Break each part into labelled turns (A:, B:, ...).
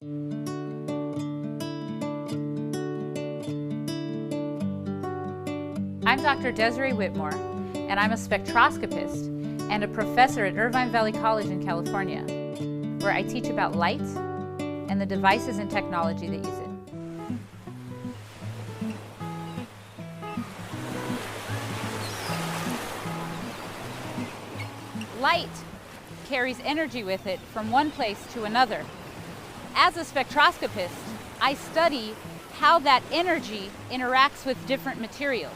A: I'm Dr. Desiree Whitmore, and I'm a spectroscopist and a professor at Irvine Valley College in California, where I teach about light and the devices and technology that use it. Light carries energy with it from one place to another. As a spectroscopist, I study how that energy interacts with different materials.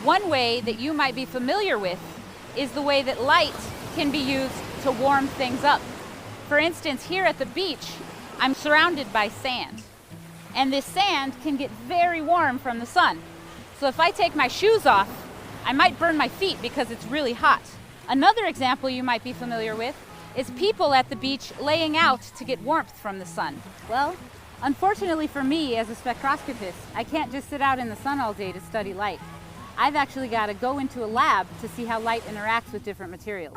A: One way that you might be familiar with is the way that light can be used to warm things up. For instance, here at the beach, I'm surrounded by sand. And this sand can get very warm from the sun. So if I take my shoes off, I might burn my feet because it's really hot. Another example you might be familiar with is people at the beach laying out to get warmth from the sun. Well, unfortunately for me as a spectroscopist, I can't just sit out in the sun all day to study light. I've actually got to go into a lab to see how light interacts with different materials.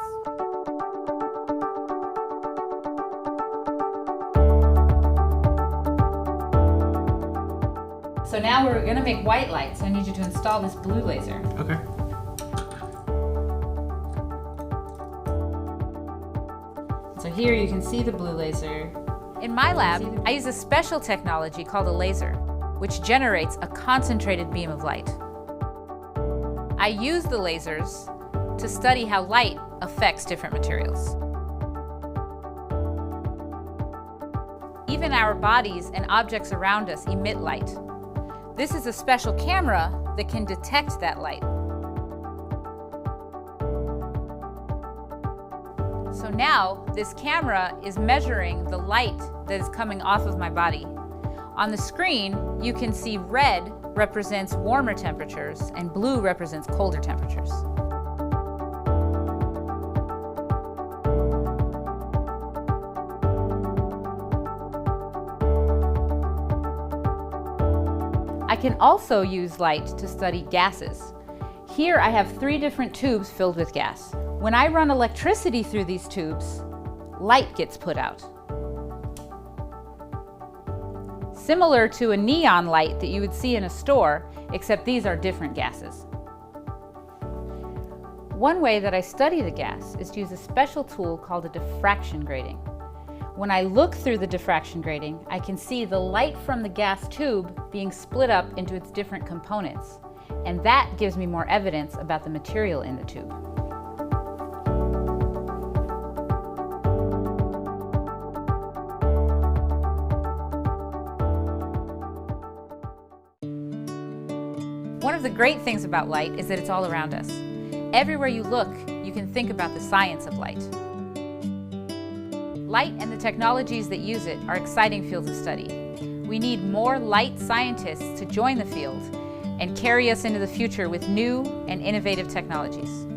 A: So now we're going to make white light, so I need you to install this blue laser.
B: Okay.
A: So here you can see the blue laser. In my lab, I use a special technology called a laser, which generates a concentrated beam of light. I use the lasers to study how light affects different materials. Even our bodies and objects around us emit light. This is a special camera that can detect that light. So now, this camera is measuring the light that is coming off of my body. On the screen, you can see red represents warmer temperatures and blue represents colder temperatures. I can also use light to study gases. Here I have 3 different tubes filled with gas. When I run electricity through these tubes, light gets put out. Similar to a neon light that you would see in a store, except these are different gases. One way that I study the gas is to use a special tool called a diffraction grating. When I look through the diffraction grating, I can see the light from the gas tube being split up into its different components, and that gives me more evidence about the material in the tube. One of the great things about light is that it's all around us. Everywhere you look, you can think about the science of light. Light and the technologies that use it are exciting fields of study. We need more light scientists to join the field and carry us into the future with new and innovative technologies.